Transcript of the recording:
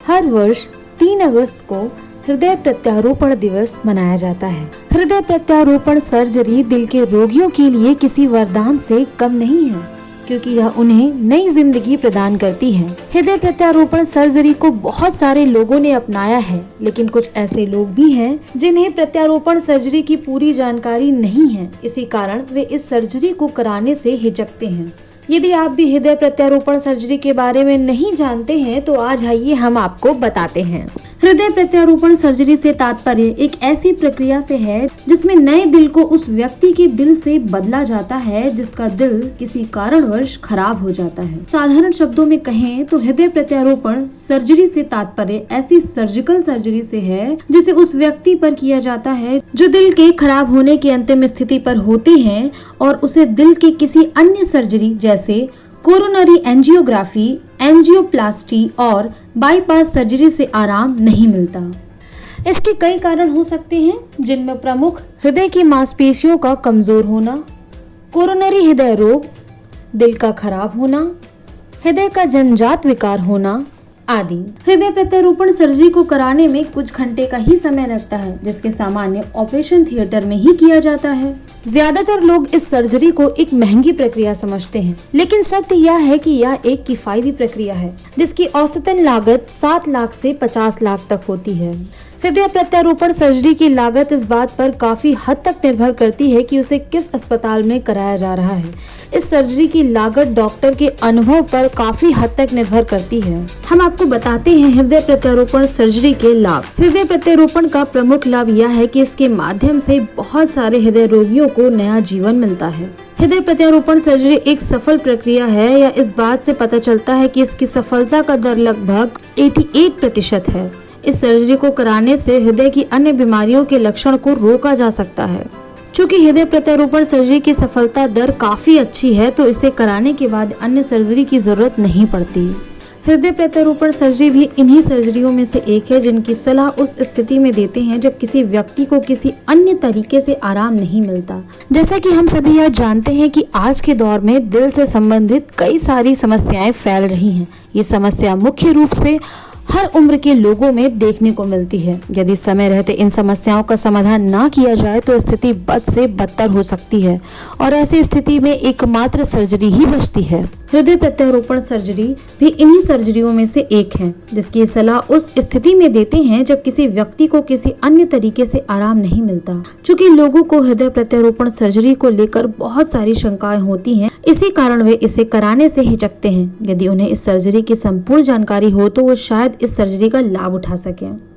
हर वर्ष 3 अगस्त को हृदय प्रत्यारोपण दिवस मनाया जाता है। हृदय प्रत्यारोपण सर्जरी दिल के रोगियों के लिए किसी वरदान से कम नहीं है, क्योंकि यह उन्हें नई जिंदगी प्रदान करती है। हृदय प्रत्यारोपण सर्जरी को बहुत सारे लोगों ने अपनाया है, लेकिन कुछ ऐसे लोग भी हैं जिन्हें प्रत्यारोपण सर्जरी की पूरी जानकारी नहीं है। इसी कारण वे इस सर्जरी को कराने से हिचकते हैं। यदि आप भी हृदय प्रत्यारोपण सर्जरी के बारे में नहीं जानते हैं तो आज आइए हम आपको बताते हैं। हृदय प्रत्यारोपण सर्जरी से तात्पर्य एक ऐसी प्रक्रिया से है जिसमें नए दिल को उस व्यक्ति के दिल से बदला जाता है जिसका दिल किसी कारणवश खराब हो जाता है। साधारण शब्दों में कहें तो हृदय प्रत्यारोपण सर्जरी से तात्पर्य ऐसी सर्जिकल सर्जरी से है जिसे उस व्यक्ति पर किया जाता है जो दिल के खराब होने की अंतिम स्थिति पर होते हैं और उसे दिल के किसी अन्य सर्जरी जैसे कोरोनरी एंजियोग्राफी, एंजियोप्लास्टी और बाईपास सर्जरी से आराम नहीं मिलता। इसके कई कारण हो सकते हैं, जिनमें प्रमुख हृदय की मांसपेशियों का कमजोर होना, कोरोनरी हृदय रोग, दिल का खराब होना, हृदय का जन्मजात विकार होना आदि। हृदय प्रत्यारोपण सर्जरी को कराने में कुछ घंटे का ही समय लगता है, जिसके सामान्य ऑपरेशन थिएटर में ही किया जाता है। ज्यादातर लोग इस सर्जरी को एक महंगी प्रक्रिया समझते हैं, लेकिन सत्य यह है कि यह एक किफायती प्रक्रिया है जिसकी औसतन लागत 7 लाख से 50 लाख तक होती है। हृदय प्रत्यारोपण सर्जरी की लागत इस बात पर काफी हद तक निर्भर करती है कि उसे किस अस्पताल में कराया जा रहा है। इस सर्जरी की लागत डॉक्टर के अनुभव पर काफी हद तक निर्भर करती है। हम आपको बताते हैं हृदय प्रत्यारोपण सर्जरी के लाभ। हृदय प्रत्यारोपण का प्रमुख लाभ यह है कि इसके माध्यम से बहुत सारे हृदय रोगियों को नया जीवन मिलता है। हृदय प्रत्यारोपण सर्जरी एक सफल प्रक्रिया है या इस बात से पता चलता है कि इसकी सफलता का दर लगभग 88% है। इस सर्जरी को कराने से हृदय की अन्य बीमारियों के लक्षण को रोका जा सकता है। चूँकि हृदय प्रत्यारोपण सर्जरी की सफलता दर काफी अच्छी है, तो इसे कराने के बाद अन्य सर्जरी की जरूरत नहीं पड़ती। हृदय प्रत्यारोपण सर्जरी भी इन्हीं सर्जरियों में से एक है जिनकी सलाह उस स्थिति में देते हैं जब किसी व्यक्ति को किसी अन्य तरीके से आराम नहीं मिलता। जैसा कि हम सभी यह जानते हैं कि आज के दौर में दिल से संबंधित कई सारी समस्याएं फैल रही हैं। ये समस्या मुख्य रूप से हर उम्र के लोगों में देखने को मिलती है। यदि समय रहते इन समस्याओं का समाधान ना किया जाए तो स्थिति बद से बदतर हो सकती है और ऐसी स्थिति में एकमात्र सर्जरी ही बचती है। हृदय प्रत्यारोपण सर्जरी भी इन्हीं सर्जरियों में से एक है जिसकी सलाह उस स्थिति में देते हैं जब किसी व्यक्ति को किसी अन्य तरीके से आराम नहीं मिलता। चूँकि लोगों को हृदय प्रत्यारोपण सर्जरी को लेकर बहुत सारी शंकाएं होती हैं, इसी कारण वे इसे कराने से हिचकते हैं। यदि उन्हें इस सर्जरी की संपूर्ण जानकारी हो तो वो शायद इस सर्जरी का लाभ उठा सकें।